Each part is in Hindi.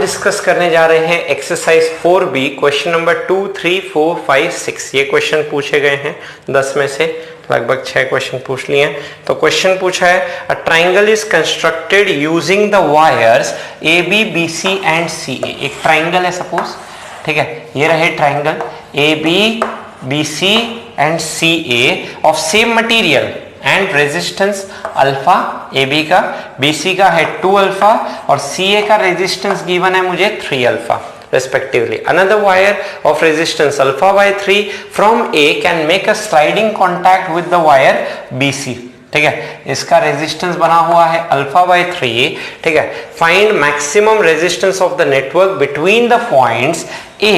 डिस्कस करने जा रहे हैं एक्सरसाइज 4B क्वेश्चन नंबर 2, 3, 4, 5, 6। ये क्वेश्चन पूछे गए हैं 10 में से लगभग 6 क्वेश्चन पूछ लिए हैं। तो क्वेश्चन पूछा है a triangle is constructed using the wires A B B C and C A. एक ट्राइंगल है सपोज, ठीक है, ये रहे triangle A B B C and C A of same material and resistance alpha, A B का, बी सी का है 2 अल्फा और सी ए का रेजिस्टेंस गिवन है मुझे 3 alpha respectively. Another wire of resistance alpha by 3 from A can make a sliding contact with the wire BC. ठीक है, इसका रेजिस्टेंस बना हुआ है अल्फा बाय 3, ठीक है। Find maximum resistance of the network between the points A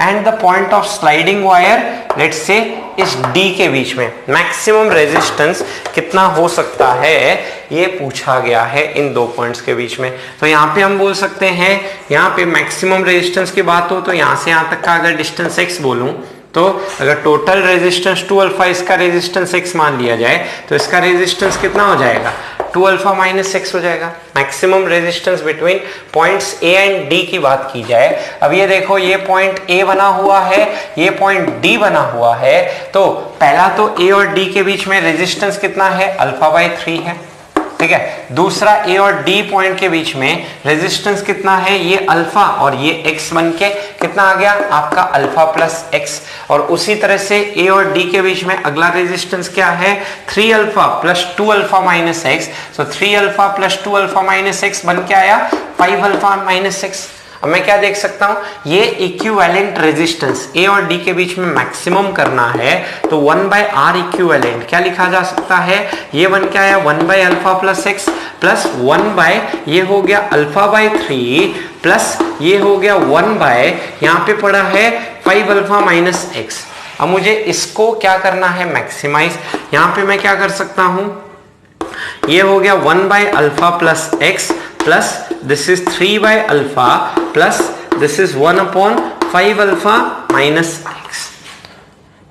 and the point of sliding wire, let's say इस D के बीच में मैक्सिमम रेजिस्टेंस कितना हो सकता है, ये पूछा गया है इन दो पॉइंट्स के बीच में। तो यहाँ पे हम बोल सकते हैं, यहाँ पे मैक्सिमम रेजिस्टेंस की बात हो तो यहाँ से यहाँ तक का अगर डिस्टेंस x बोलूं तो अगर टोटल रेजिस्टेंस 2 अल्फा, इसका रेजिस्टेंस x मान लिया जाए तो इसका रेजिस्टेंस कितना हो जाएगा, 2 अल्फा माइनस x हो जाएगा। Maximum resistance between points A and D की बात की जाए, अब ये देखो ये पॉइंट A बना हुआ है, ये पॉइंट D बना हुआ है, तो पहला तो A और D के बीच में रेजिस्टेंस कितना है, अल्फा बाय 3 है, ठीक है। दूसरा A और D पॉइंट के बीच में रेजिस्टेंस कितना है, ये अल्फा और ये x बन के कितना आ गया आपका अल्फा प्लस x। और उसी तरह से A और D के बीच में अगला रेजिस्टेंस क्या है, 3 alpha plus 2 alpha minus x। सो 3 alpha plus 2 alpha minus x बन के आया 5 अल्फा माइनस x। अब मैं क्या देख सकता हूं, ये इक्विवेलेंट रेजिस्टेंस A और D के बीच में मैक्सिमम करना है तो 1 बाय आर इक्विवेलेंट क्या लिखा जा सकता है, ये बन के आया 1 by alpha plus x plus 1 by ये हो गया अल्फा बाय 3 प्लस ये हो गया 1 बाय यहाँ पे पड़ा है 5 अल्फा माइनस एक्स। अब मुझे इसको क्या करना है, मैक्सिमाइज। यहाँ पे मैं क्या कर सकता हूं, ये हो गया 1 by alpha plus x plus this is 3 bye alpha plus this is 1 upon 5 alpha minus x.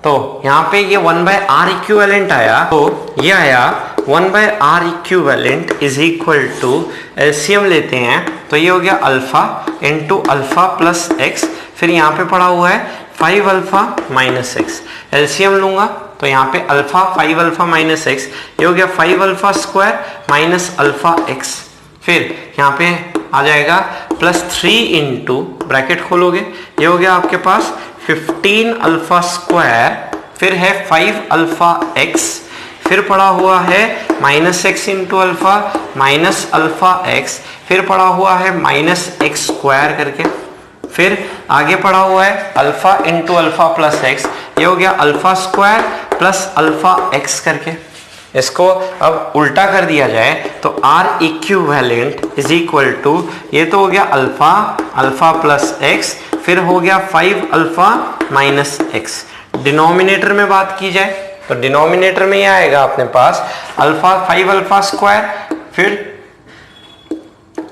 तो यहाँ पे ये 1 बाय आर इक्विवेलेंट आया, तो ये आया 1 by R equivalent is equal to, LCM लेते हैं तो ये हो गया alpha into alpha plus x, फिर यहाँ पे पड़ा हुआ है 5 अल्फा माइनस एक्स, एलसीएम लूंगा तो यहाँ पे अल्फा 5 अल्फा माइनस एक्स, ये हो गया 5 alpha square minus alpha x, फिर यहाँ पे आ जाएगा प्लस 3 इंटू ब्रैकेट खोलोगे, ये हो गया आपके पास 15 अल्फा स्क्वायर, फिर है 5 अल्फा एक्स, फिर पड़ा हुआ है minus x into alpha minus alpha x, फिर पड़ा हुआ है माइनस एक्स स्क्वायर करके, फिर आगे पड़ा हुआ है alpha into alpha plus x, ये हो गया alpha square plus alpha x करके। इसको अब उल्टा कर दिया जाए तो R equivalent is equal to, ये तो हो गया अल्फा अल्फा प्लस एक्स, फिर हो गया 5 अल्फा माइनस एक्स। डिनोमिनेटर में बात की जाए तो डिनोमिनेटर में ये आएगा अपने पास अल्फा 5 अल्फा स्क्वायर, फिर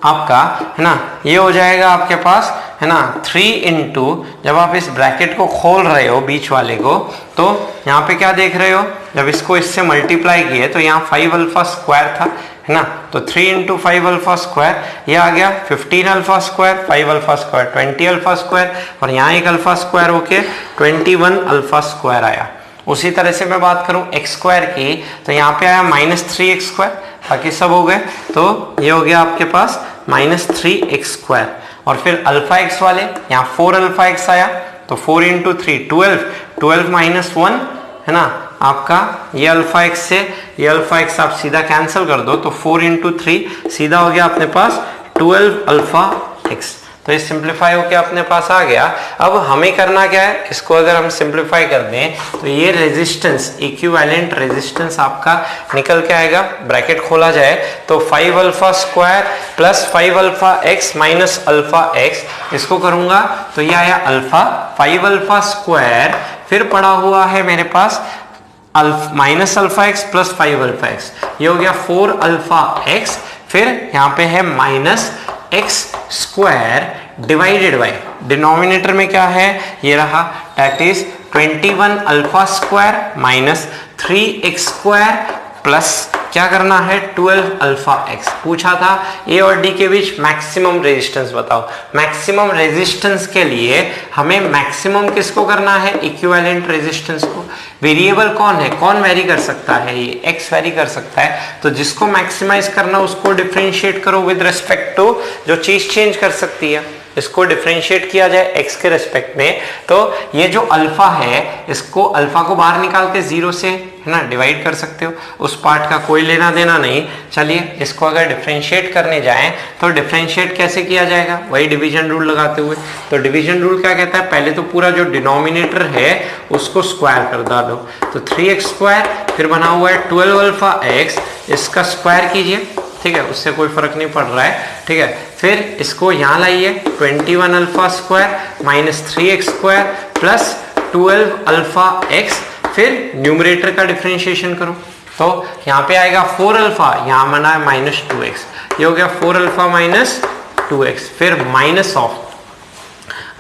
आपका है ना ये हो जाएगा आपके पास है ना 3 इंटू, जब आप इस ब्रैकेट को खोल रहे हो बीच वाले को तो यहाँ पे क्या देख रहे हो, जब इसको इससे मल्टीप्लाई किए तो यहाँ 5 अल्फा स्क्वायर था है ना, तो 3 इंटू 5 अल्फा स्क्वायर, ये आ गया 15 alpha square, 5 alpha square 20 alpha square और यहाँ एक अल्फा स्क्वायर होके 21 अल्फा स्क्वायर आया। उसी तरह से मैं बात करूं x स्क्वायर की तो यहाँ पे आया माइनस 3x स्क्वायर, बाकी सब हो गए, तो ये हो गया आपके पास माइनस 3x स्क्वायर। और फिर अल्फा x वाले यहाँ 4 अल्फा x आया तो 4 इंटू 3 12 माइनस 1 है ना आपका, ये अल्फा x से ये अल्फा x आप सीधा कैंसिल कर दो तो 4 इंटू 3 सीधा हो गया अपने पास 12 अल्फा x। तो ये सिंप्लीफाई होके अपने पास आ गया। अब हमें करना क्या है, इसको अगर हम सिंप्लीफाई कर दें तो ये रेजिस्टेंस इक्विवेलेंट रेजिस्टेंस आपका निकल के आएगा, ब्रैकेट खोला जाए तो 5 alpha square plus 5 alpha x minus alpha x, इसको करूंगा तो ये आया अल्फा 5 अल्फा स्क्वायर, फिर पड़ा हुआ है मेरे पास minus alpha x plus 5 alpha x, ये हो गया 4 अल्फा एक्स, फिर यहाँ पे है minus x square divided by denominator में क्या है, ये रहा that is 21 alpha square minus 3x square plus क्या करना है, 12 अल्फा एक्स पूछा था। ए और डी के बीच मैक्सिमम रेजिस्टेंस बताओ। मैक्सिमम रेजिस्टेंस के लिए हमें मैक्सिमम किसको करना है, इक्विवेलेंट रेजिस्टेंस को। वेरिएबल कौन है, कौन वेरी कर सकता है, ये एक्स वेरी कर सकता है। तो जिसको मैक्सिमाइज करना उसको डिफरेंशिएट करो विद रिस्पेक्ट टू जो चीज चेंज कर सकती है, इसको डिफरेंशिएट किया जाए एक्स के रेस्पेक्ट में। तो ये जो अल्फा है, इसको अल्फा को बाहर निकाल के 0 से, है ना, डिवाइड कर सकते हो, उस पार्ट का कोई लेना देना नहीं। चलिए इसको अगर डिफरेंशिएट करने जाएं तो डिफरेंशिएट कैसे किया जाएगा, वही डिवीजन रूल लगाते हुए। तो डिवीजन रूल क्या कहता है, पहले तो पूरा जो डिनोमिनेटर है उसको स्क्वायर कर डालो। तो 3x स्क्वायर, फिर बना हुआ है 12 अल्फा एक्स, इसका स्क्वायर कीजिए, ठीक है, उससे कोई फर्क नहीं पड़ रहा है, ठीक है। फिर इसको यहाँ लाइए, 21 alpha square minus 3x square plus 12 alpha x, फिर न्यूमरेटर का डिफरेंशिएशन करो। तो यहाँ पे आएगा 4 अल्फा, यहाँ बना है माइनस 2x, ये हो गया 4 अल्फा माइनस 2x, फिर माइनस ऑफ,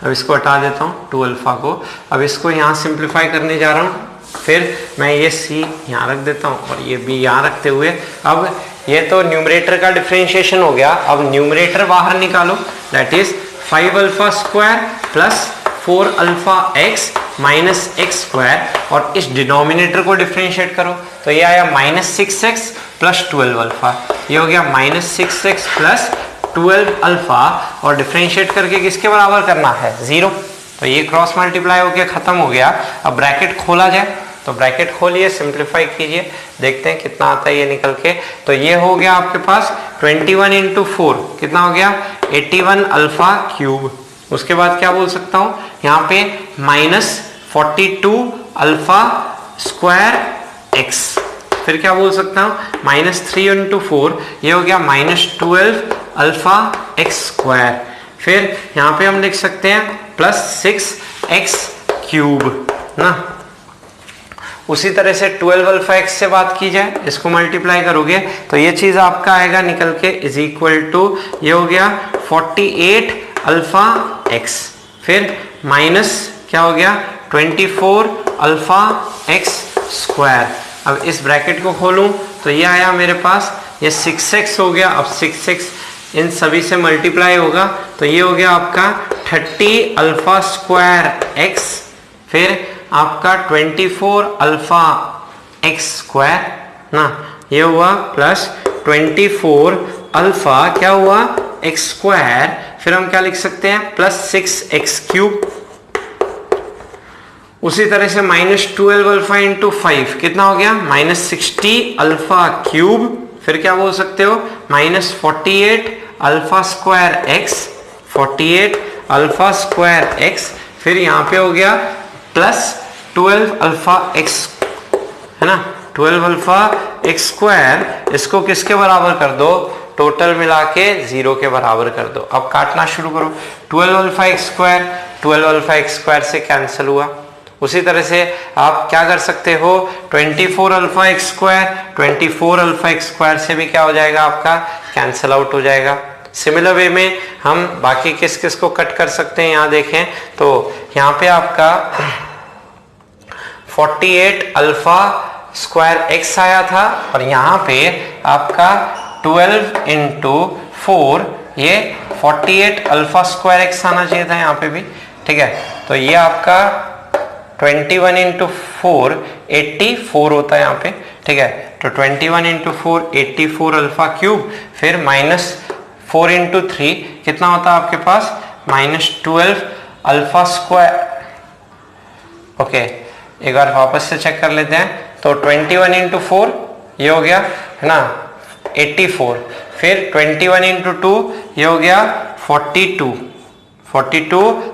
अब इसको हटा देता हूँ 2 अल्फा को। अब इसको यहाँ सिंप्लीफाई करने जा रहा हूँ, फिर मैं ये c यहाँ रख देता हूँ और ये b यहाँ रखते हुए, अब ये तो न्यूमरेटर का डिफरेंशिएशन हो गया। अब न्यूमरेटर बाहर निकालो, that is 5 alpha square plus 4 alpha x minus x square, और इस डिनोमिनेटर को डिफरेंशिएट करो। तो ये आया माइनस 6x प्लस 12 अल्फा, ये हो गया माइनस 6x प्लस 12 अल्फा, और डिफरेंशिएट करके किसके बराबर करना है, 0। तो ये क्रॉस मल्टीप्लाई होकर खत्म हो गया। अब ब्रैकेट खोला जाए, तो ब्रैकेट खोलिए, सिंप्लीफाई कीजिए, देखते हैं कितना आता है ये निकल के। तो ये हो गया आपके पास 21 इंटू 4 कितना हो गया, 81 अल्फा क्यूब। उसके बाद क्या बोल सकता हूँ, यहाँ पे माइनस 42 अल्फा स्क्वायर एक्स, फिर क्या बोल सकता हूँ, माइनस 3 इंटू 4, ये हो गया माइनस 12 अल्फा एक्स स्क्वायर। फिर यहाँ पे हम लिख सकते हैं प्लस 6x क्यूब ना। उसी तरह से 12 अल्फा एक्स से बात की जाए, इसको मल्टीप्लाई करोगे तो ये चीज आपका आएगा निकल के इज इक्वल टू, ये हो गया 48 अल्फा एक्स, फिर माइनस क्या हो गया 24 अल्फा एक्स स्क्वायर। अब इस ब्रैकेट को खोलूं तो ये आया मेरे पास, ये 6x हो गया। अब 6x इन सभी से मल्टीप्लाई होगा तो ये हो गया आपका 30 अल्फा स्क्वायर एक्स, फिर आपका 24 अल्फा एक्स स्क्वायर ना, ये हुआ प्लस 24 अल्फा क्या हुआ एक्स स्क्वायर, फिर हम क्या लिख सकते हैं प्लस 6x क्यूब। उसी तरह से माइनस 12 अल्फा इंटू 5 कितना हो गया, माइनस 60 अल्फा क्यूब, फिर क्या बोल सकते हो minus 48 alpha square x, 48 alpha square x, फिर यहाँ पे हो गया प्लस 12 अल्फा एक्स, है ना, 12 अल्फा एक्स स्क्वायर। इसको किसके बराबर कर दो, टोटल मिला के 0 के बराबर कर दो। अब काटना शुरू करो, 12 alpha x square 12 alpha x square से कैंसिल हुआ। उसी तरह से आप क्या कर सकते हो, 24 alpha x square 24 alpha x square से भी क्या हो जाएगा आपका, कैंसिल आउट हो जाएगा। सिमिलर वे में हम बाकी किस किस को कट कर सकते हैं, यहाँ देखें तो यहाँ पे आपका 48 अल्फा स्क्वायर एक्स आया था, और यहाँ पे आपका 12 इंटू 4 ये 48 अल्फा स्क्वायर एक्स आना चाहिए था यहाँ पे भी, ठीक है। तो ये आपका 21 इंटू 4 84 होता है यहाँ पे, ठीक है। तो 21 इंटू 4 84 अल्फा क्यूब, फिर माइनस 4 इंटू 3 कितना होता है आपके पास, माइनस 12 अल्फा स्क्वायर। ओके, एक बार वापस से चेक कर लेते हैं। तो 21 इंटू 4 ये हो गया, है ना, 84, फिर 21 इंटू 2 ये हो गया 42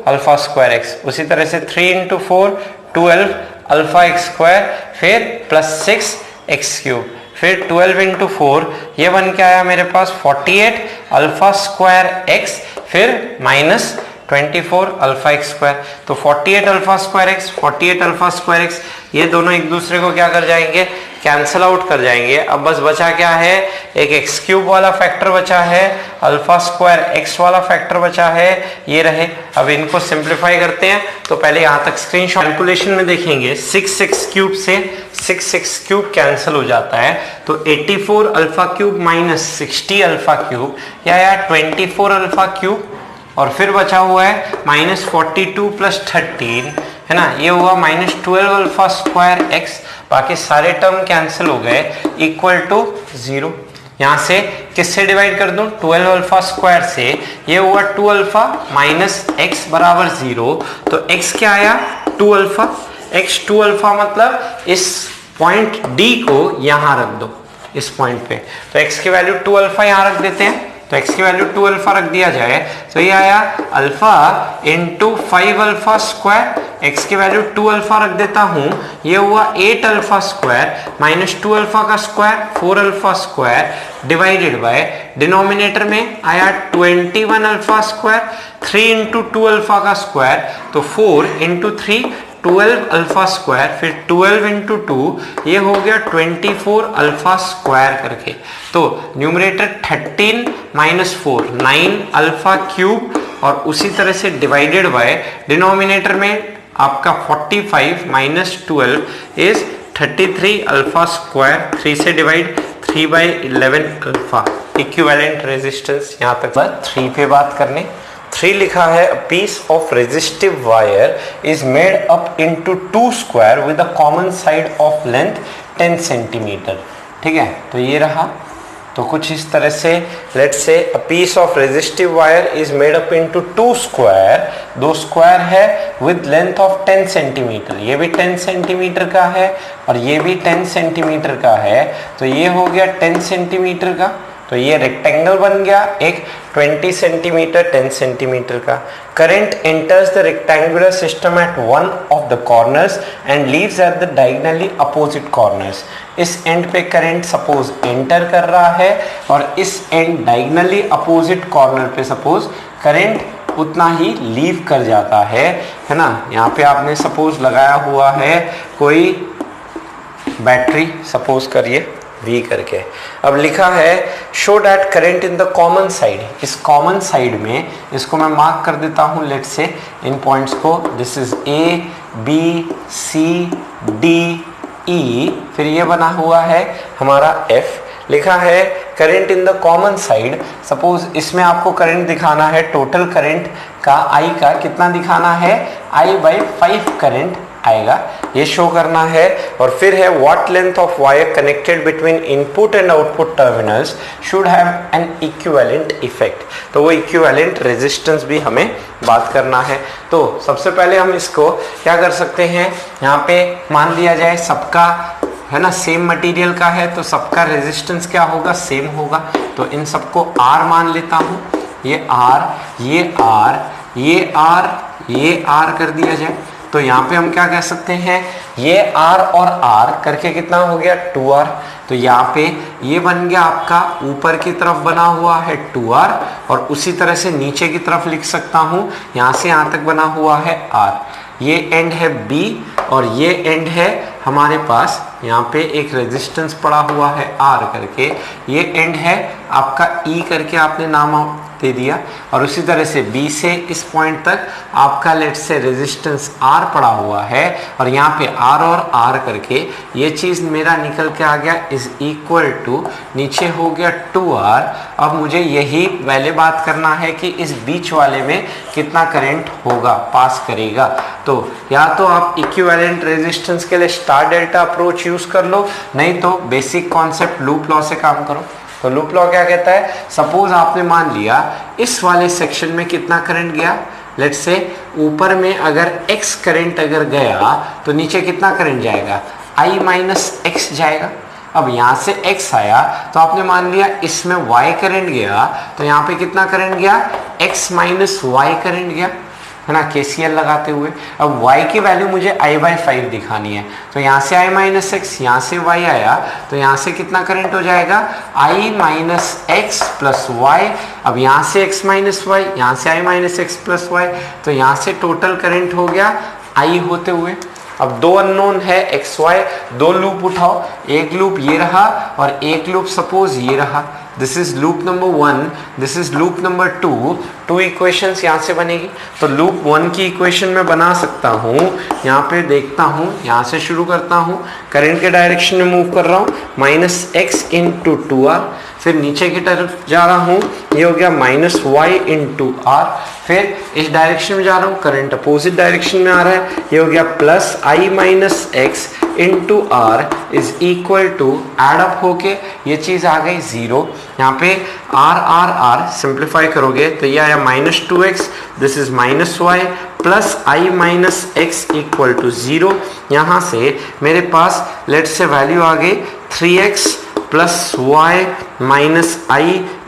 अल्फा स्क्वायर एक्स। उसी तरह से 3 इंटू 4 12 अल्फा एक्स स्क्वायर, फिर प्लस 6x क्यूब, फिर 12 इंटू 4 ये बन के आया मेरे पास 48 अल्फा स्क्वायर एक्स, फिर माइनस 24 अल्फा एक्स स्क्वायर। तो 48 alpha square x 48 alpha square x, ये दोनों एक दूसरे को क्या कर जाएंगे, कैंसिल आउट कर जाएंगे। अब बस बचा क्या है, एक एक्स क्यूब वाला फैक्टर बचा है, अल्फा स्क्वायर एक्स वाला फैक्टर बचा है, ये रहे। अब इनको सिंप्लीफाई करते हैं, तो पहले यहाँ तक स्क्रीनशॉट कैलकुलेशन में देखेंगे। 6x क्यूब से 6x क्यूब कैंसिल हो जाता है, तो 84 alpha cube minus 60 alpha cube या 24 अल्फा क्यूब, और फिर बचा हुआ है माइनस 42 प्लस 13, है ना, ये हुआ माइनस 12 अल्फा स्क्वायर एक्स। बाकी सारे टर्म कैंसिल हो गए, इक्वल टू 0। यहां से किससे डिवाइड कर दूं, 12 अल्फा स्क्वायर से, ये हुआ 2 अल्फा माइनस एक्स बराबर 0। तो x क्या आया, 2 अल्फा। x 2 अल्फा मतलब इस पॉइंट D को यहां रख दो, इस पॉइंट पे। तो x की वैल्यू 2 अल्फा यहां रख देते हैं, तो x की वैल्यू 2 अल्फा रख दिया जाए, तो ये आया alpha into 5 alpha square. x की वैल्यू 2 अल्फा रख देता हूं, ये हुआ 8 अल्फा स्क्वायर माइनस 2 अल्फा का square 4 alpha square divided by denominator में आया 21 अल्फा स्क्वायर। 3 इंटू 2 अल्फा का स्क्वायर, तो 4 इंटू 3 12 अल्फा स्क्वायर, फिर 12 इंटू 2 ये हो गया 24 अल्फा स्क्वायर करके। तो न्यूमरेटर 13 माइनस 4 9 अल्फा क्यूब, और उसी तरह से डिवाइडेड बाय डिनोमिनेटर में आपका 45 माइनस 12 इज 33 अल्फा स्क्वायर। 3 से डिवाइड, 3/11 अल्फा। इक्विवेलेंट रेजिस्टेंस यहाँ तक बात 3 पे बात करने। 3 लिखा है, a piece of resistive wire is made up into 2 square with a common side of length 10 centimeter। ठीक है, तो ये रहा। तो कुछ इस तरह से, let's say a piece of resistive wire is made up into 2 square, 2 square है with length of 10 centimeter। ये भी 10 सेंटीमीटर का है और ये भी 10 सेंटीमीटर का है, तो ये हो गया 10 सेंटीमीटर का। तो ये रेक्टेंगल बन गया एक 20 सेंटीमीटर 10 सेंटीमीटर का। Current enters the rectangular system eight one of the corners and leaves at the diagonally opposite corners. इस एंड पे करंट सपोज एंटर कर रहा है और इस एंड डायगोनली अपोजिट कॉर्नर पे सपोज करंट उतना ही लीव कर जाता है ना। यहाँ पे आपने सपोज लगाया हुआ है कोई बैटरी, सपोज करिए V करके। अब लिखा है show that current in the common side. इस कॉमन साइड में इसको मैं मार्क कर देता हूं, लेट से इन पॉइंट्स को, this is A B C D E, फिर ये बना हुआ है हमारा F। लिखा है current in the common side, suppose इसमें आपको करंट दिखाना है, टोटल करंट का I का कितना दिखाना है, I/5 करंट आएगा, ये शो करना है। और फिर है what length of wire connected between input and output terminals should have an equivalent effect. तो वो इक्विवेलेंट रेजिस्टेंस भी हमें बात करना है। तो सबसे पहले हम इसको क्या कर सकते हैं, यहाँ पे मान लिया जाए सबका है ना सेम मटेरियल का है, तो सबका रेजिस्टेंस क्या होगा, सेम होगा। तो इन सबको R मान लेता हूँ, ये R, ये R, ये R, ये R कर दिया जाए। तो यहाँ पे हम क्या कह सकते हैं, ये R और R करके कितना हो गया 2R। तो यहाँ पे ये बन गया आपका ऊपर की तरफ बना हुआ है 2R, और उसी तरह से नीचे की तरफ लिख सकता हूँ, यहाँ से यहाँ तक बना हुआ है R। ये एंड है B और ये एंड है हमारे पास यहाँ पे एक रेजिस्टेंस पड़ा हुआ है R करके, ये एंड है आपका E करके आपने नाम दे दिया। और उसी तरह से B से इस पॉइंट तक आपका लेट से रेजिस्टेंस R पड़ा हुआ है, और यहाँ पे R और R करके ये चीज़ मेरा निकल के आ गया इज इक्वल टू, नीचे हो गया 2R। अब मुझे यही पहले बात करना है कि इस बीच वाले में कितना करंट होगा, पास करेगा। तो या तो आप इक्विवेलेंट रेजिस्टेंस के लिए स्टार डेल्टा अप्रोच यूज कर लो, नहीं तो बेसिक कॉन्सेप्ट लूप लॉ से काम करो। तो लूप लॉ क्या कहता है, सपोज आपने मान लिया इस वाले सेक्शन में कितना करंट गया, लेट्स से ऊपर में अगर x करंट अगर गया तो नीचे कितना करंट जाएगा, I-x जाएगा। अब यहाँ से x आया तो आपने मान लिया इसमें y करंट गया, तो यहाँ पे कितना करंट गया, x माइनस y करंट गया, है ना, KCL लगाते हुए। अब y की वैल्यू मुझे I/5 दिखानी है, तो यहाँ से I-x, यहाँ से y आया, तो यहाँ से कितना करंट हो जाएगा, I-x प्लस y। अब यहाँ से x माइनस y, यहाँ से I-x प्लस y, तो यहाँ से टोटल करंट हो गया I होते हुए। अब दो अननोन है एक्स वाई, दो लूप उठाओ, एक लूप ये रहा और एक लूप सपोज ये रहा, this is loop number 1, this is loop number 2, two equations यहाँ से बनेगी। तो लूप 1 की इक्वेशन में बना सकता हूँ, यहाँ पे देखता हूँ, यहाँ से शुरू करता हूँ, करंट के डायरेक्शन में मूव कर रहा हूँ, -x इंटू 2r, फिर नीचे की तरफ जा रहा हूँ, ये हो गया -y इंटू r, फिर इस डायरेक्शन में जा रहा हूँ, करंट अपोजिट डायरेक्शन में आ रहा है, ये हो गया +i minus x into R is equal to, add up होके ये चीज आ गई 0, यहाँ पे r सिंप्लीफाई करोगे तो ये आया -2x, this is -y plus i minus x equal to 0, यहाँ से मेरे पास लेट से वैल्यू आ गई 3x plus y minus i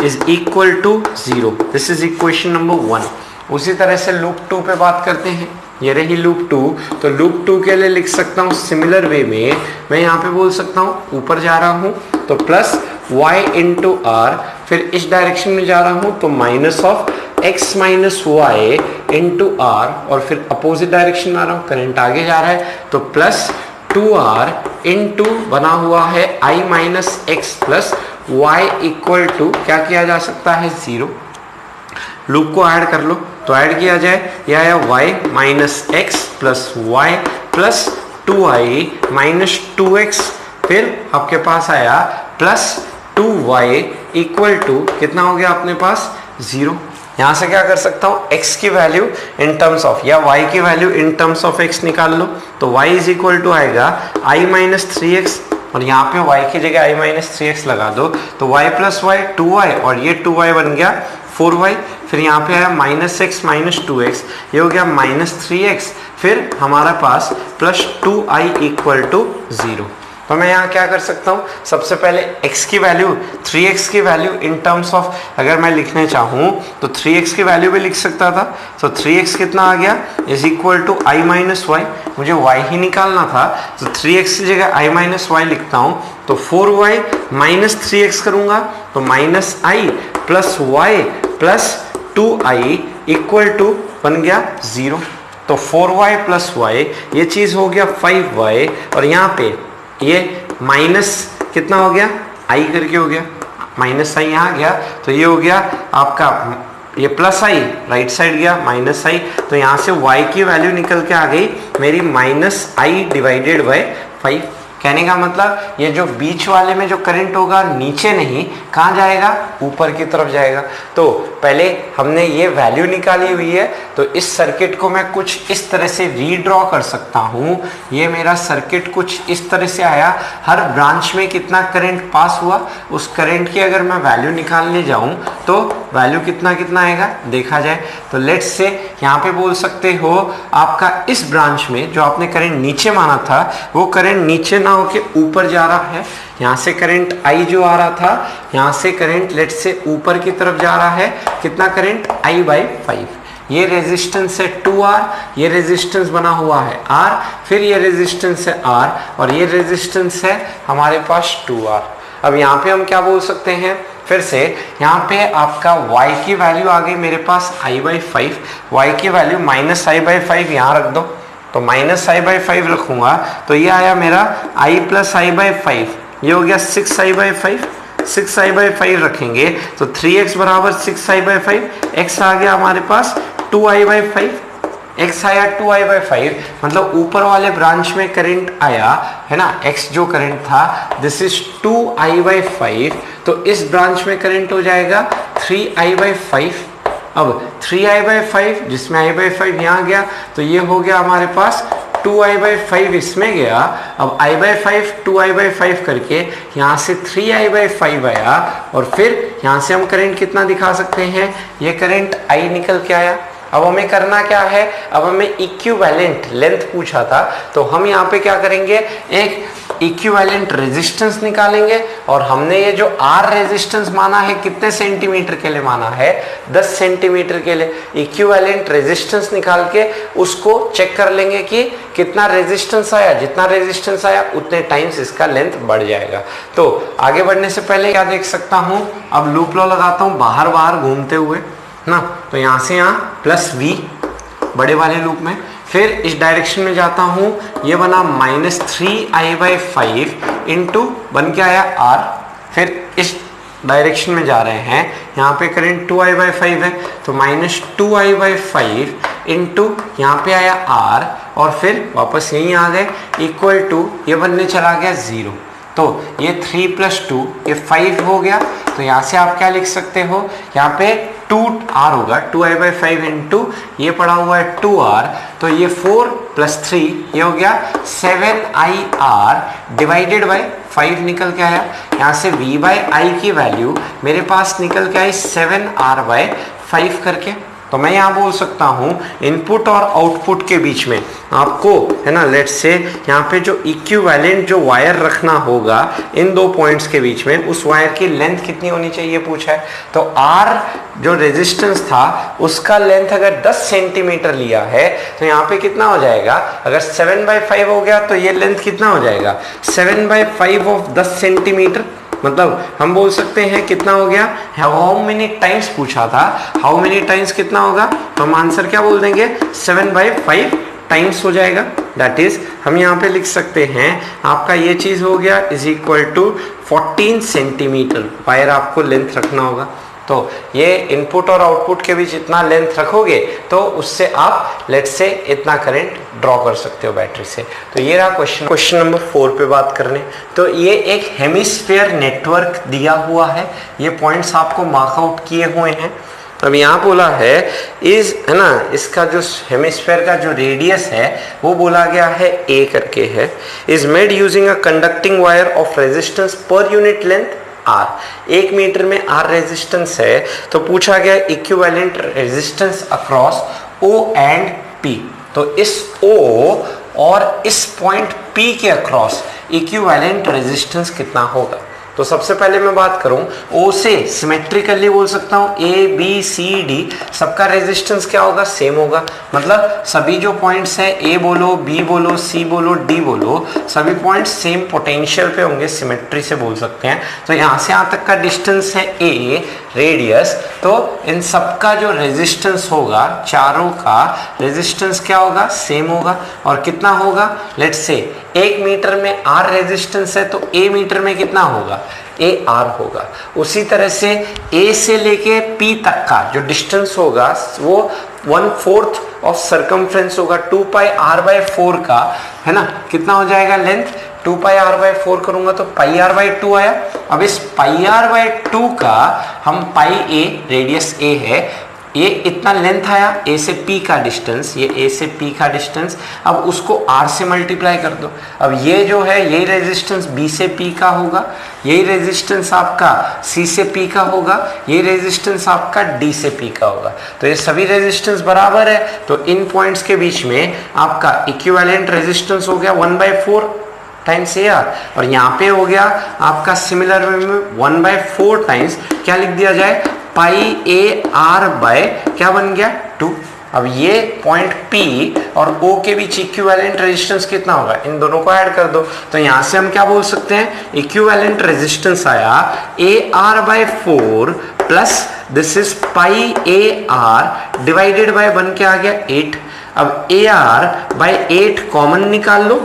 is equal to 0, this is equation number 1। उसी तरह से लूप 2 पे बात करते हैं, ये रही लूप 2, तो लूप 2 के लिए लिख सकता हूँ सिमिलर वे में, मैं यहाँ पे बोल सकता हूँ ऊपर जा रहा हूँ तो प्लस y इंटू आर, फिर इस डायरेक्शन में जा रहा हूँ तो minus of x minus y into R, और फिर अपोजिट डायरेक्शन में आ रहा हूँ, करंट आगे जा रहा है तो प्लस 2r इंटू बना हुआ है i minus x plus y equal to, क्या किया जा सकता है 0, लूप को ऐड कर लो तो ऐड किया जाए, यह आया y minus x plus y plus 2i minus 2x, फिर आपके पास आया प्लस 2y इक्वल टू, कितना हो गया अपने पास 0। यहाँ से क्या कर सकता हूँ, x की वैल्यू इन टर्म्स ऑफ या y की value in terms of x निकाल लो, तो y इज इक्वल टू आएगा i माइनस 3x, और यहाँ पे y की जगह i माइनस 3x लगा दो तो y प्लस वाई 2y, और ये 2y बन गया 4y, फिर यहाँ पे आया -x माइनस 2x, ये हो गया -3x, फिर हमारा पास प्लस 2i इक्वल टू 0। तो मैं यहाँ क्या कर सकता हूँ, सबसे पहले x की वैल्यू 3x की वैल्यू इन टर्म्स ऑफ अगर मैं लिखने चाहूँ तो 3x की वैल्यू भी लिख सकता था, तो 3x कितना आ गया is equal to i minus y, मुझे y ही निकालना था तो 3x की जगह i माइनस वाई लिखता हूँ, तो 4y माइनस 3x करूँगा तो minus i plus y plus 2i equal to बन गया 0, तो 4y प्लस y ये चीज़ हो गया 5y, और यहाँ पे ये माइनस कितना हो गया i करके हो गया, माइनस i यहाँ गया तो ये हो गया आपका ये प्लस i, राइट साइड गया माइनस i, तो यहाँ से y की वैल्यू निकल के आ गई मेरी -i डिवाइडेड बाय 5। कहने का मतलब ये जो बीच वाले में जो करंट होगा नीचे नहीं, कहाँ जाएगा, ऊपर की तरफ जाएगा। तो पहले हमने ये वैल्यू निकाली हुई है, तो इस सर्किट को मैं कुछ इस तरह से रीड्रॉ कर सकता हूँ। ये मेरा सर्किट कुछ इस तरह से आया, हर ब्रांच में कितना करंट पास हुआ, उस करंट की अगर मैं वैल्यू निकालने जाऊँ तो वैल्यू कितना कितना आएगा देखा जाए। तो लेट्स से यहाँ पे बोल सकते हो आपका इस ब्रांच में जो आपने करंट नीचे माना था वो करंट नीचे ना होके ऊपर जा रहा है, यहाँ से करंट I जो आ रहा था, यहाँ से करंट लेट से ऊपर की तरफ जा रहा है, कितना करंट I/5। ये रेजिस्टेंस है 2R, ये रेजिस्टेंस बना हुआ है R, फिर ये रेजिस्टेंस है R, और ये रेजिस्टेंस है हमारे पास 2R। अब यहाँ पे हम क्या बोल सकते हैं, फिर से यहाँ पे आपका y की वैल्यू आ गई मेरे पास I/5, y की वैल्यू -I/5 यहाँ रख दो, तो -I/5 रखूंगा तो ये आया मेरा I प्लस I/5, ये हो गया 6I/5, 6I/5 रखेंगे तो 3x बराबर 6I/5, x आ गया हमारे पास 2I/5, x आया 2I/5, मतलब ऊपर वाले ब्रांच में करंट आया है ना, x जो करंट था दिस इज 2I/5, तो इस ब्रांच में करंट हो जाएगा 3I/5। अब 3I/5 जिसमें I/5 यहाँ गया तो ये हो गया हमारे पास 2I/5 इसमें गया। अब I/5 2I/5 करके यहाँ से 3I/5 आया, और फिर यहाँ से हम करंट कितना दिखा सकते हैं, ये करंट I निकल के आया। अब हमें करना क्या है, अब हमें इक्विवेलेंट लेंथ पूछा था, तो हम यहाँ पे क्या करेंगे, एक इक्विवेलेंट रेजिस्टेंस निकालेंगे, और हमने ये जो R रेजिस्टेंस माना है कितने सेंटीमीटर के लिए माना है, 10 सेंटीमीटर के लिए। इक्विवेलेंट रेजिस्टेंस निकाल के उसको चेक कर लेंगे कि कितना रेजिस्टेंस आया, जितना रेजिस्टेंस आया उतने टाइम्स इसका लेंथ बढ़ जाएगा। तो आगे बढ़ने से पहले क्या देख सकता हूँ, अब लूप लॉ लगाता हूँ बाहर बाहर घूमते हुए ना, तो यहाँ से यहाँ प्लस v बड़े वाले लूप में, फिर इस डायरेक्शन में जाता हूं, ये बना -3i/5 इंटू बन के आया r। फिर इस डायरेक्शन में जा रहे हैं, यहाँ पे करंट 2i/5 है तो -2i/5 इंटू यहाँ पे आया r और फिर वापस यहीं आ गए इक्वल टू ये बनने चला गया 0। तो ये 3 + 2 ये 5 हो गया। तो यहाँ से आप क्या लिख सकते हो, यहाँ पे 2r होगा, 2i/5 इंटू ये पड़ा हुआ है 2r, तो ये 4 + 3 ये हो गया 7ir डिवाइडेड बाय 5 निकल के आया। यहाँ से v/i की वैल्यू मेरे पास निकल के आई 7r/5 करके। तो मैं यहाँ बोल सकता हूँ इनपुट और आउटपुट के बीच में आपको है ना, लेट्स से यहाँ पे जो इक्विवेलेंट जो वायर रखना होगा इन दो पॉइंट्स के बीच में, उस वायर की लेंथ कितनी होनी चाहिए पूछा है। तो R जो रेजिस्टेंस था उसका लेंथ अगर 10 सेंटीमीटर लिया है तो यहाँ पे कितना हो जाएगा, अगर 7/5 हो गया तो ये लेंथ कितना हो जाएगा 7/5 ऑफ 10 सेंटीमीटर। मतलब हम बोल सकते हैं कितना हो गया, हाउ मेनी टाइम्स पूछा था, हाउ मेनी टाइम्स कितना होगा, तो हम आंसर क्या बोल देंगे 7/5 टाइम्स हो जाएगा। दैट इज हम यहाँ पे लिख सकते हैं आपका ये चीज हो गया is equal to 14 centimetre wire आपको लेंथ रखना होगा। तो ये इनपुट और आउटपुट के बीच इतना लेंथ रखोगे तो उससे आप लेट्स से इतना करंट ड्रॉ कर सकते हो बैटरी से। तो ये रहा क्वेश्चन नंबर 4 पे बात करने। तो ये एक हेमिस्फीयर नेटवर्क दिया हुआ है, ये पॉइंट्स आपको मार्कआउट किए हुए हैं। अब यहाँ बोला है है ना, इसका जो हेमिस्फीयर का जो रेडियस है वो बोला गया है a करके है, is made using a conducting wire of resistance per unit length R। 1 metre में R रेजिस्टेंस है तो पूछा गया equivalent resistance across O and P। तो इस O और इस पॉइंट P के अक्रॉस इक्विवेलेंट रेजिस्टेंस कितना होगा। तो सबसे पहले मैं बात करूं O से सिमेट्रिकली बोल सकता हूं A B C D सबका रेजिस्टेंस क्या होगा, सेम होगा। मतलब सभी जो पॉइंट्स है A बोलो B बोलो C बोलो D बोलो सभी पॉइंट्स सेम पोटेंशियल पे होंगे, सिमेट्री से बोल सकते हैं। तो यहाँ से यहाँ तक का डिस्टेंस है A रेडियस, तो इन सबका जो रेजिस्टेंस होगा चारों का रेजिस्टेंस क्या होगा, सेम होगा। और कितना होगा, लेट्स से 1 मीटर में R रेजिस्टेंस है तो A मीटर में कितना होगा, AR होगा। उसी तरह से A से लेके P तक का जो डिस्टेंस होगा वो 1/4 ऑफ सर्कमफ्रेंस होगा 2πr/4 का, है ना। कितना हो जाएगा लेंथ, 2πr/4 करूंगा तो πr/2 आया। अब इस πr/2 का हम πa रेडियस A है, ये इतना लेंथ आया A से P का डिस्टेंस, ये A से P का डिस्टेंस, अब उसको R से मल्टीप्लाई कर दो। अब ये जो है यही रेजिस्टेंस B से P का होगा, यही रेजिस्टेंस आपका C से P का होगा, यही रेजिस्टेंस आपका D से P का होगा। तो ये सभी रेजिस्टेंस बराबर है, तो इन पॉइंट्स के बीच में आपका इक्विवेलेंट रेजिस्टेंस हो गया 1/4 टाइम्स AR। और यहाँ पे हो गया आपका सिमिलर वे में 1/4 टाइम्स क्या लिख दिया जाए, πAR बाय क्या बन गया 2। अब ये पॉइंट P और O के बीच इक्विवेलेंट रेजिस्टेंस कितना होगा, इन दोनों को ऐड कर दो। तो यहाँ से हम क्या बोल सकते हैं, इक्विवेलेंट रेजिस्टेंस आया AR/4 plus this is πAR divided by बन के आ गया 8। अब AR/8 कॉमन निकाल लो,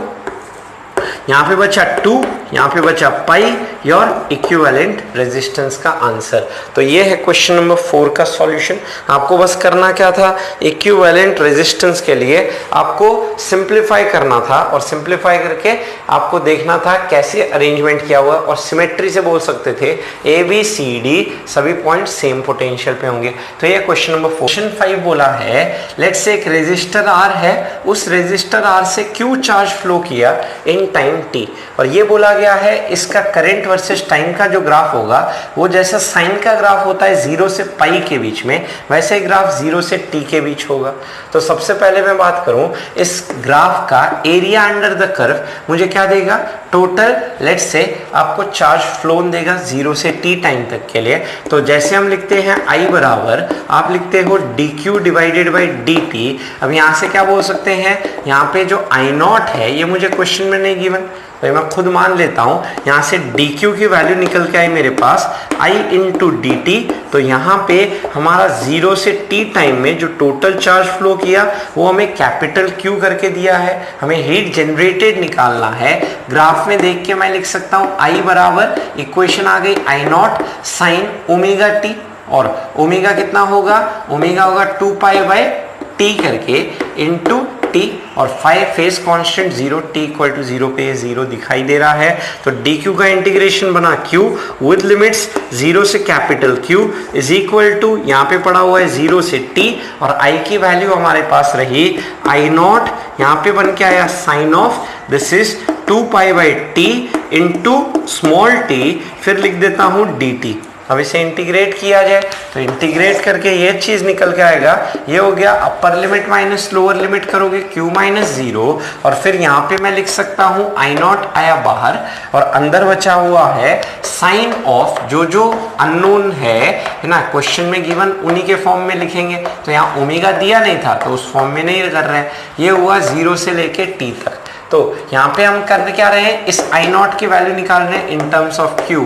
यहाँ पे बचा 2, यहाँ पे बचा पाई, योर इक्विवेलेंट रेजिस्टेंस का आंसर। तो ये है क्वेश्चन नंबर 4 का सॉल्यूशन। आपको बस करना क्या था, इक्विवेलेंट रेजिस्टेंस के लिए आपको सिंप्लीफाई करना था और सिंप्लीफाई करके आपको देखना था कैसे अरेंजमेंट किया हुआ, और सिमेट्री से बोल सकते थे ABCD सभी पॉइंट सेम पोटेंशियल पे होंगे। तो ये क्वेश्चन नंबर 4। क्वेश्चन 5 बोला है लेट्स से एक रेजिस्टर R है, उस रेजिस्टर R से Q चार्ज फ्लो किया इन टाइम T, और ये बोला गया है इसका करंट वर्सेस टाइम का जो ग्राफ होगा वो जैसा साइन का ग्राफ होता है 0 से पाई के बीच में, वैसे ही ग्राफ 0 से T के बीच होगा। तो सबसे पहले मैं बात करूं इस ग्राफ का एरिया अंडर द कर्व मुझे क्या देगा, टोटल लेट्स से आपको चार्ज फ्लो देगा 0 से T टाइम तक के लिए। तो जैसे हम लिखते हैं I बराबर आप लिखते हो dq डिवाइडेड बाई dt। अब यहाँ से क्या बोल सकते हैं, यहाँ पे जो I0 है ये मुझे क्वेश्चन में नहीं गिवन, तो ये मैं खुद मान लेता हूं, यहां से dq की वैल्यू निकल के आई मेरे पास I इंटू डी टी। तो यहाँ पे हमारा 0 से t टाइम में जो टोटल चार्ज फ्लो किया वो हमें कैपिटल Q करके दिया है, हमें हीट जनरेटेड निकालना है। ग्राफ में देख के मैं लिख सकता हूँ I बराबर, इक्वेशन आ गई I not sine omega T, और ओमेगा कितना होगा, ओमेगा होगा 2 पाई बाय टी करके इंटू टी, और 5 phase constant 0, t equal to 0 पे 0 दिखाई दे रहा है। तो dq का इंटीग्रेशन बना q विद लिमिट्स 0 से capital Q is equal to, यहाँ पे पड़ा हुआ है 0 से t, और I की वैल्यू हमारे पास रही I नॉट, यहाँ पे बन के आया sine of this is 2 pi by T into small t, फिर लिख देता हूँ dt। अब इसे इंटीग्रेट किया जाए तो इंटीग्रेट करके ये चीज निकल के आएगा, ये हो गया upper limit minus lower limit करोगे q माइनस 0, और फिर यहाँ पे मैं लिख सकता हूँ आई नॉट आया बाहर, और अंदर बचा हुआ है साइन ऑफ जो अननोन है ना, क्वेश्चन में गिवन उन्हीं के फॉर्म में लिखेंगे। तो यहाँ ओमेगा दिया नहीं था तो उस फॉर्म में नहीं कर रहे हैं, ये हुआ 0 से लेके t तक। तो यहाँ पे हम कर क्या रहे हैं, इस आई नॉट की वैल्यू निकाल रहे हैं इन टर्म्स ऑफ q।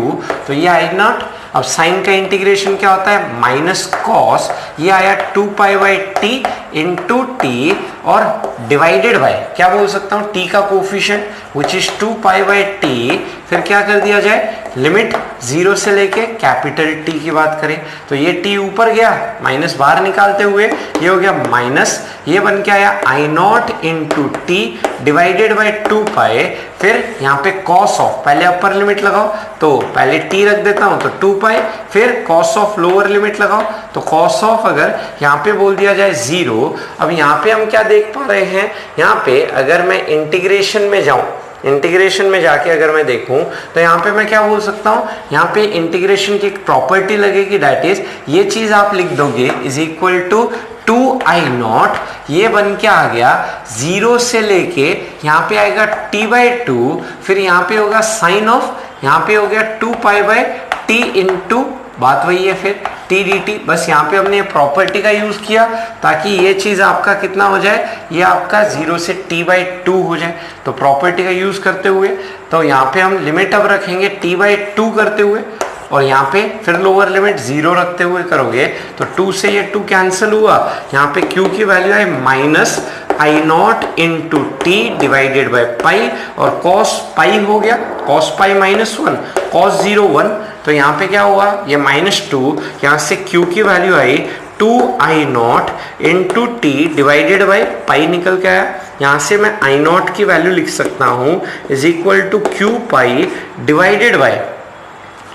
तो ये आई नॉट, अब साइन का इंटीग्रेशन क्या होता है, माइनस कॉस, ये आया 2 pi by T into T, और डिवाइडेड बाय क्या बोल सकता हूँ, t का coefficient which is 2 pi by T, फिर क्या कर दिया जाए, लिमिट 0 से लेके कैपिटल T की बात करें तो ये t ऊपर गया, माइनस बाहर निकालते हुए ये हो गया माइनस, ये बन के आया I naught into T divided by 2 pi, फिर यहाँ पे कॉस ऑफ, पहले अपर लिमिट लगाओ तो पहले t रख देता हूँ तो 2 पाई, फिर कॉस ऑफ लोअर लिमिट लगाओ तो कॉस ऑफ अगर यहाँ पे बोल दिया जाए 0। अब यहाँ पे हम क्या देख पा रहे हैं, यहाँ पे अगर मैं इंटीग्रेशन में जाऊं, इंटीग्रेशन में जाके अगर मैं देखूं तो यहाँ पे मैं क्या बोल सकता हूँ, यहाँ पे इंटीग्रेशन की एक प्रॉपर्टी लगेगी, दैट इज ये चीज आप लिख दोगे is equal to 2i not, ये बन के आ गया 0 से लेके यहाँ पे आएगा t बाई 2, फिर यहाँ पे होगा साइन ऑफ, यहाँ पे हो गया 2 पाई बाई टी इंटू, बात वही है फिर टी डी टी, बस यहाँ पे हमने प्रॉपर्टी का यूज किया ताकि ये चीज आपका कितना हो जाए, ये आपका 0 से t बाई 2 हो जाए। तो प्रॉपर्टी का यूज करते हुए तो यहाँ पे हम लिमिट अब रखेंगे t बाई 2 करते हुए, और यहाँ पे फिर लोअर लिमिट 0 रखते हुए करोगे तो 2 से ये 2 कैंसिल हुआ, यहाँ पे q की वैल्यू है minus I naught into T divided by pi, और कॉस पाई हो गया, कॉस पाई माइनस 1, कॉस 0 1, तो यहाँ पे क्या हुआ, ये -2, यहाँ से q की value I 2i not into T divided by pi निकल के आया, यहाँ से मैं आई नॉट की वैल्यू लिख सकता हूँ is equal to q pi divided by,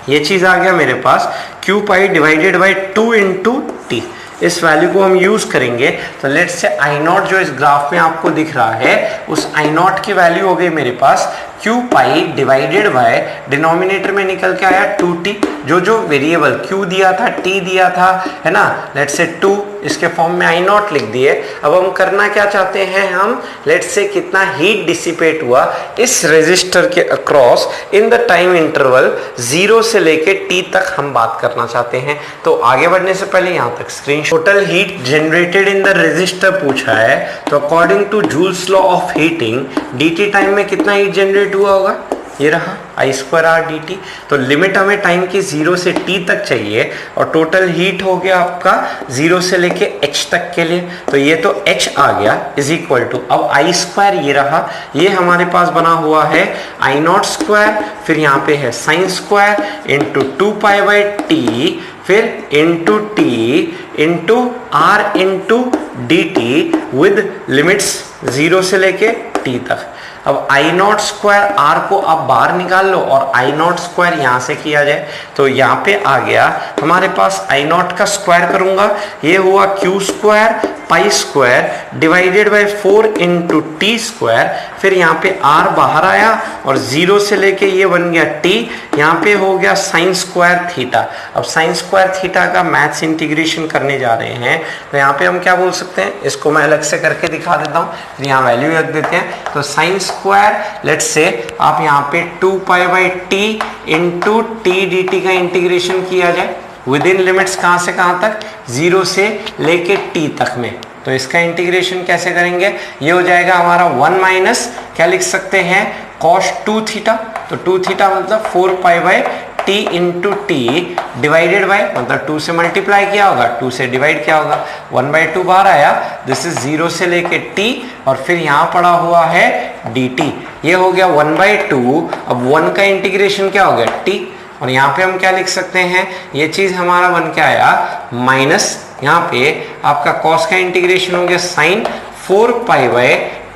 ये चीज आ गया मेरे पास q pi divided by 2 into T. इस वैल्यू को हम यूज करेंगे तो लेट्स से आई नॉट जो इस ग्राफ में आपको दिख रहा है, उस आई नॉट की वैल्यू हो गई मेरे पास q pi divided by, denominator में निकल के आया 2t, जो वेरिएबल q दिया था t दिया था है ना, लेट्स से 2 इसके फॉर्म में आई नॉट लिख दिए। अब हम करना क्या चाहते हैं, हम लेट्स से कितना हीट डिसिपेट हुआ इस रेजिस्टर के across in the time interval 0 से लेके t तक हम बात करना चाहते हैं। तो आगे बढ़ने से पहले यहाँ तक screen, total heat generated in the resistor पूछा है, तो according to Joule's law of heating dt time में कितना हीट जनरेट हुआ होगा, ये रहा I square R D T. तो लिमिट हमें टाइम की 0 से t तक चाहिए, और टोटल हीट हो गया आपका 0 से लेके h तक के लिए, तो ये तो h आ गया इज इक्वल टू, अब आई स्क्वायर ये रहा, ये हमारे पास बना हुआ है आई नॉट स्क्वायर, फिर यहाँ पे है sine square into 2 pi by T, फिर into T into R into D T with limits 0 से लेके t तक। अब आई नॉट स्क्वायर आर को आप बाहर निकाल लो और आई नॉट स्क्वायर यहाँ से किया जाए तो यहाँ पे आ गया हमारे पास आई नॉट का स्क्वायर करूंगा, ये हुआ Q square pi square divided by 4 into T square, फिर यहाँ पे आर बाहर आया और 0 से लेके ये बन गया t, यहाँ पे हो गया साइन स्क्वायर थीटा। अब साइन स्क्वायर थीटा का मैथ्स इंटीग्रेशन करने जा रहे हैं तो यहाँ पे हम क्या बोल सकते हैं, इसको मैं अलग से करके दिखा देता हूँ, फिर यहाँ वैल्यू रख देते हैं। तो साइन स्क्वायर लेट्स से आप यहाँ पे 2 pi by T into T D T का इंटीग्रेशन किया जाए विद इन लिमिट्स कहाँ से कहाँ तक, 0 से लेके t तक में। तो इसका इंटीग्रेशन कैसे करेंगे, ये हो जाएगा हमारा 1 माइनस क्या लिख सकते हैं cos 2 थीटा, तो 2 थीटा मतलब 4 pi by t into T divided by, मतलब 2 से मल्टीप्लाई किया होगा, 2 से डिवाइड किया होगा, 1/2 बार आया। दिस इज 0 से लेके t और फिर यहाँ पड़ा हुआ है dt, ये हो गया 1/2। अब 1 का इंटीग्रेशन क्या हो गया t, और यहाँ पे हम क्या लिख सकते हैं, ये चीज हमारा बन के आया माइनस, यहाँ पे आपका कॉस का इंटीग्रेशन हो गया sine 4 pi by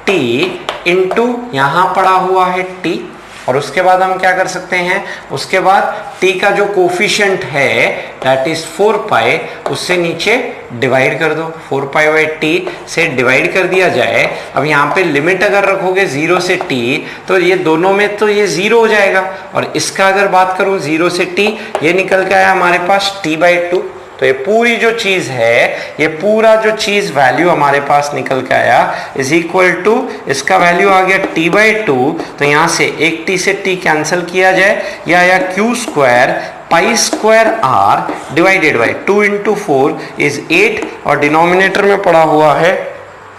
t into यहाँ पड़ा हुआ है t, और उसके बाद हम क्या कर सकते हैं, उसके बाद t का जो कोफिशिएंट है दैट इज 4 पाई, उससे नीचे डिवाइड कर दो, 4 पाई बाई t से डिवाइड कर दिया जाए। अब यहाँ पे लिमिट अगर रखोगे 0 से t तो ये दोनों में तो ये 0 हो जाएगा, और इसका अगर बात करूँ 0 से t, ये निकल के आया हमारे पास t/2। तो ये पूरी जो चीज है, ये पूरा जो चीज वैल्यू हमारे पास निकल के आया इज इक्वल टू, इसका वैल्यू आ गया t/2। तो यहां से एक t से t कैंसिल किया जाए, या आया q² pi square r divided by 2 into 4 is 8, और डिनोमिनेटर में पड़ा हुआ है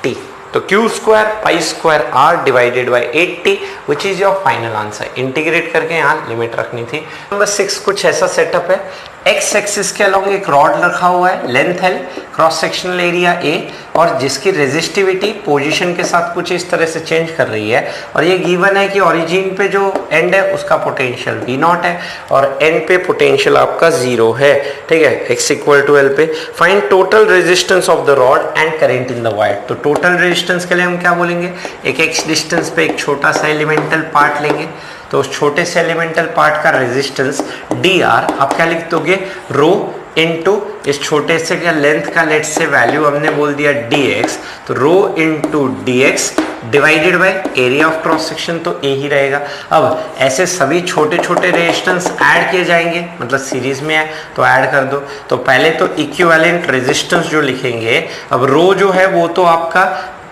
t, तो q² pi square r divided by 8t which is your final answer. Integrate करके यहाँ लिमिट रखनी थी। नंबर 6 कुछ ऐसा सेटअप है, एक्स एक्सिस के अलोंग एक रॉड रखा हुआ है, length L, cross sectional area A, और जिसकी रेजिस्टिविटी पोजीशन के साथ कुछ इस तरह से चेंज कर रही है, और ये गिवन है कि ओरिजिन पे जो एंड है उसका पोटेंशियल V0 है और एंड पे पोटेंशियल आपका 0 है, ठीक है, x इक्वल टू L पे। Find total resistance of the rod and current in the wire. तो टोटल रेजिस्टेंस के लिए हम क्या बोलेंगे, एक x डिस्टेंस पे एक छोटा सा एलिमेंटल पार्ट लेंगे, तो उस छोटे से एलिमेंटल पार्ट का रेजिस्टेंस dr आप क्या लिख दोगे, रो इनटू इस छोटे से क्या लेंथ का लेट से वैल्यू हमने बोल दिया dx, तो rho into dx divided by area of cross section, तो a ही रहेगा। अब ऐसे सभी छोटे छोटे रेजिस्टेंस ऐड किए जाएंगे, मतलब सीरीज में है तो ऐड कर दो। तो पहले तो इक्विवेलेंट रेजिस्टेंस जो लिखेंगे, अब रो जो है वो तो आपका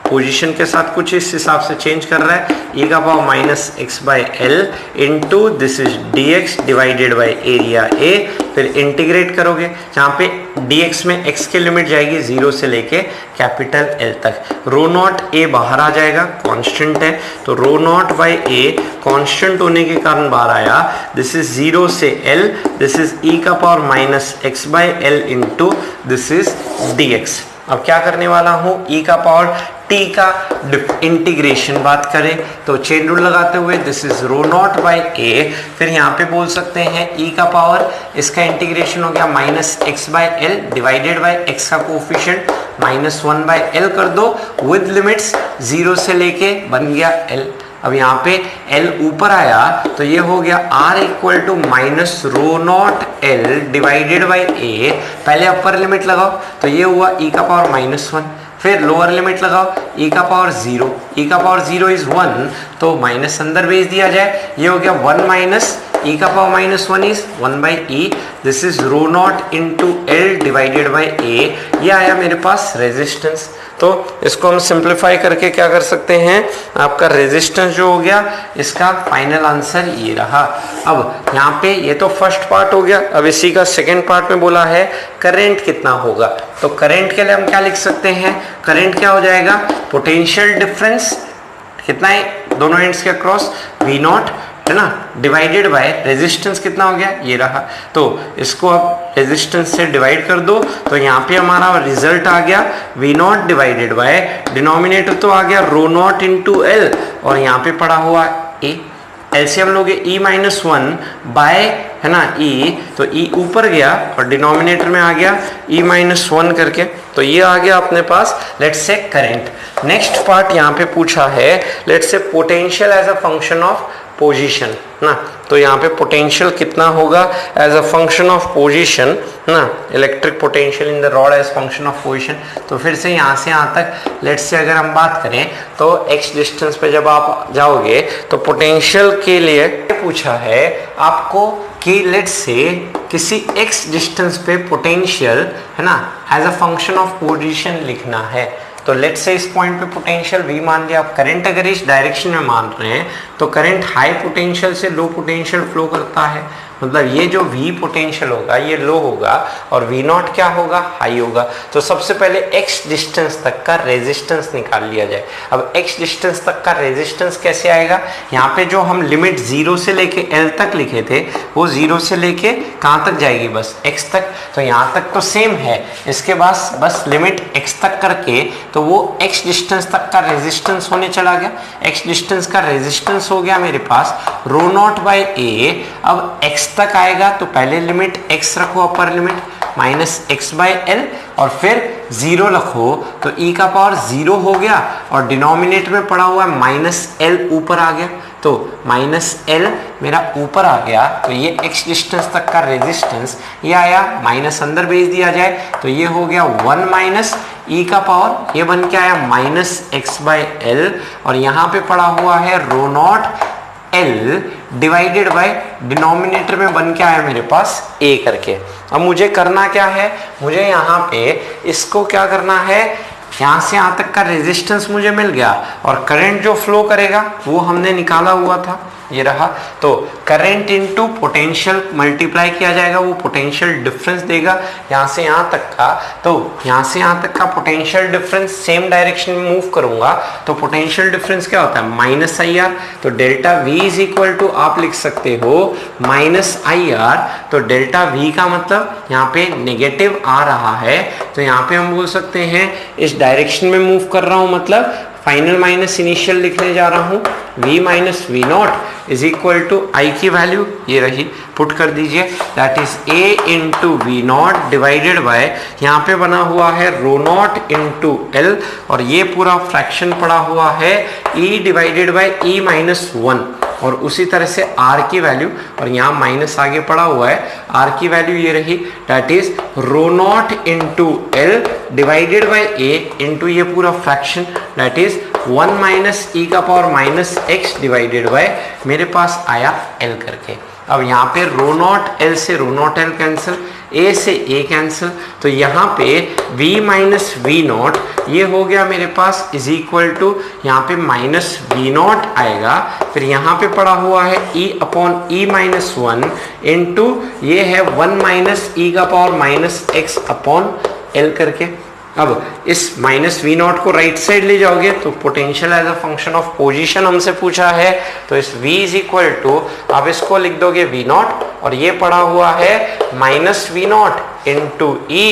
पोजीशन के साथ कुछ इस हिसाब से चेंज कर रहा है, e का power minus x by L into this is dx divided by area a, फिर इंटीग्रेट करोगे जहाँ पे dx में x की लिमिट जाएगी 0 से लेके कैपिटल L तक, रो नॉट a बाहर आ जाएगा, कांस्टेंट है, तो रो नॉट बाई a कांस्टेंट होने के कारण बाहर आया, दिस इज 0 से L, दिस इज e का power minus x by L into this is dx। अब क्या करने वाला हूं, e का पावर t का इंटीग्रेशन बात करें तो चेन रूल लगाते हुए this is rho not by a, फिर यहाँ पे बोल सकते हैं e का पावर, इसका इंटीग्रेशन हो गया minus x by L divided by x का कोफिशिएंट -1 बाई एल कर दो विद लिमिट्स 0 से लेके बन गया l। अब यहाँ पे L ऊपर आया तो ये हो गया R equal to minus rho not L divided by A। पहले अपर लिमिट लगाओ तो ये हुआ e का पावर -1, फिर लोअर लिमिट लगाओ e का पावर 0, e का पावर 0 इज 1, तो माइनस अंदर भेज दिया जाए, ये हो गया 1 माइनस e का power -1 is 1 by e, this is rho not into L divided by a, ये आया मेरे पास रेजिस्टेंस। तो इसको हम सिंप्लीफाई करके क्या कर सकते हैं, आपका रेजिस्टेंस जो हो गया इसका फाइनल आंसर ये रहा। अब यहाँ पे ये तो फर्स्ट पार्ट हो गया, अब इसी का सेकंड पार्ट में बोला है करंट कितना होगा, तो करंट के लिए हम क्या लिख सकते हैं, करंट क्या हो जाएगा, पोटेंशियल डिफरेंस कितना है दोनों एंड्स के अक्रॉस V0 है ना, डिवाइडेड बाय रेजिस्टेंस कितना हो गया, ये रहा, तो इसको अब रेजिस्टेंस से डिवाइड कर दो, तो यहाँ पे हमारा रिजल्ट आ गया V0 डिवाइडेड बाय, डिनोमिनेटर तो आ गया रो नॉट इंटू एल, और यहाँ पे पड़ा हुआ a, एलसीएम लोगे e -1 बाय है ना e, तो e ऊपर गया और डिनोमिनेटर में आ गया e -1 करके, तो ये आ गया अपने पास let's say current. Next part यहाँ पे पूछा है let's say potential as a function of position ना, तो यहाँ पे पोटेंशियल कितना होगा as a function of position ना, electric potential in the rod as function of position. तो फिर से यहाँ से यहाँ तक लेट्स से अगर हम बात करें तो x डिस्टेंस पे जब आप जाओगे तो पोटेंशियल के लिए पूछा है आपको कि लेट्स से किसी x डिस्टेंस पे पोटेंशियल है ना as a function of position लिखना है, तो लेट्स से इस पॉइंट पे पोटेंशियल V मान लिया। आप करंट अगर इस डायरेक्शन में मान रहे हैं तो करंट हाई पोटेंशियल से लो पोटेंशियल फ्लो करता है, मतलब ये जो V पोटेंशियल होगा ये लो होगा और V नॉट क्या होगा, हाई होगा। तो सबसे पहले x डिस्टेंस तक का रेजिस्टेंस निकाल लिया जाए। अब x डिस्टेंस तक का रेजिस्टेंस कैसे आएगा, यहाँ पे जो हम लिमिट 0 से लेके L तक लिखे थे वो 0 से लेके कहाँ तक जाएगी, बस x तक। तो यहाँ तक तो सेम है, इसके बाद बस लिमिट x तक करके तो वो x डिस्टेंस तक का रेजिस्टेंस होने चला गया। x डिस्टेंस का रेजिस्टेंस हो गया मेरे पास रो नॉट बाई a। अब x तक आएगा तो पहले लिमिट x रखो upper limit minus x by L और फिर 0 रखो तो e का पावर 0 हो गया और डिनोमिनेटर में पड़ा हुआ माइनस एल ऊपर आ गया। तो माइनस एल मेरा ऊपर आ गया तो ये x डिस्टेंस तक का रेजिस्टेंस ये आया, माइनस अंदर भेज दिया जाए तो ये हो गया 1 माइनस e का पावर ये बन के आया माइनस एक्स बाई एल और यहाँ पे पड़ा हुआ है rho not L divided by denominator में बन के आया मेरे पास A करके। अब मुझे करना क्या है, मुझे यहाँ पे इसको क्या करना है, यहाँ से यहाँ तक का रेजिस्टेंस मुझे मिल गया और करंट जो फ्लो करेगा वो हमने निकाला हुआ था, ये रहा। तो करंट इनटू पोटेंशियल मल्टीप्लाई किया जाएगा, वो पोटेंशियल डिफरेंस देगा यहाँ से यहाँ तक का। तो यहाँ से यहाँ तक का पोटेंशियल डिफरेंस सेम डायरेक्शन में मूव करूंगा तो पोटेंशियल डिफरेंस क्या होता है, माइनस आई आर। तो delta V is equal to आप लिख सकते हो माइनस आई आर। तो डेल्टा वी का मतलब यहाँ पे नेगेटिव आ रहा है तो यहाँ पे हम बोल सकते हैं इस डायरेक्शन में मूव कर रहा हूँ, मतलब फाइनल माइनस इनिशियल लिखने जा रहा हूँ v minus V naught is equal to I की वैल्यू ये रही, पुट कर दीजिए that is a into V naught divided by यहाँ पे बना हुआ है रो नॉट इंटू एल और ये पूरा फ्रैक्शन पड़ा हुआ है e divided by e minus 1 और उसी तरह से r की वैल्यू और यहाँ माइनस आगे पड़ा हुआ है r की वैल्यू ये रही that is rho not into L divided by a into ये पूरा fraction that is 1 minus E का power minus x divided by मेरे पास आया l करके। अब यहाँ पे रो नॉट एल से रो नॉट एल कैंसिल, a से a कैंसिल, तो यहाँ पे v माइनस वी नॉट ये हो गया मेरे पास इज इक्वल टू यहाँ पे माइनस वी नॉट आएगा। फिर यहाँ पे पड़ा हुआ है e upon E minus 1 into ये है 1 माइनस ई का power minus x upon L करके। अब इस माइनस वी नॉट को राइट साइड ले जाओगे तो potential as a function of position हमसे पूछा है तो इस v इज इक्वल टू आप इसको लिख दोगे वी नॉट और ये पड़ा हुआ है minus V not into E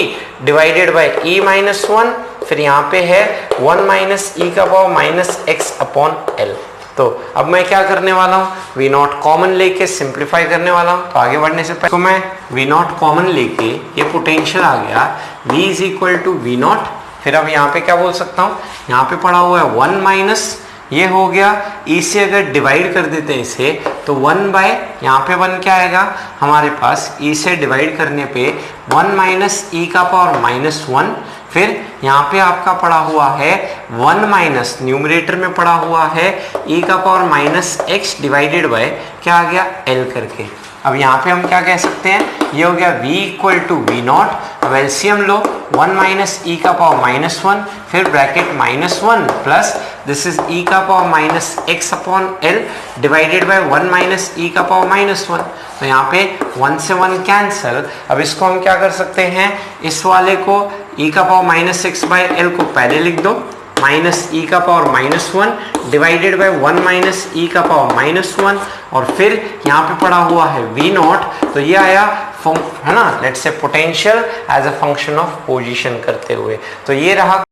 divided by E minus 1। फिर यहाँ पे है 1 माइनस ई का power minus x upon L. तो अब मैं क्या करने वाला हूँ, वी नॉट कॉमन लेके सिंप्लीफाई करने वाला हूँ। तो आगे बढ़ने से पहले तो मैं वी नॉट कॉमन लेके ये पोटेंशियल आ गया v is equal to V not. फिर अब यहाँ पे क्या बोल सकता हूँ, यहाँ पे पड़ा हुआ है 1 माइनस ये हो गया e से अगर डिवाइड कर देते हैं इसे तो 1 बाय यहाँ पे बन के आएगा हमारे पास e से डिवाइड करने पे 1 माइनस ई का पावर माइनस 1। फिर यहाँ पे आपका पड़ा हुआ है 1 माइनस न्यूमरेटर में पड़ा हुआ है e का power minus x divided bye क्या आ गया l करके। अब यहाँ पे हम क्या कह सकते हैं, ये हो गया v equal to V naught. अब एलसीएम लो 1 माइनस ई का पावर माइनस 1 फिर bracket minus 1 plus this is e का power minus x upon L divided by 1 minus E का पावर माइनस 1। तो यहाँ पे 1 से 1 कैंसल। अब इसको हम क्या कर सकते हैं, इस वाले को e का power minus x by L को पहले लिख दो माइनस ई का power minus 1 divided by 1 minus E का पावर माइनस 1 और फिर यहाँ पे पड़ा हुआ है वी नॉट। तो ये आया है ना, let's say potential as a function of position करते हुए। तो ये रहा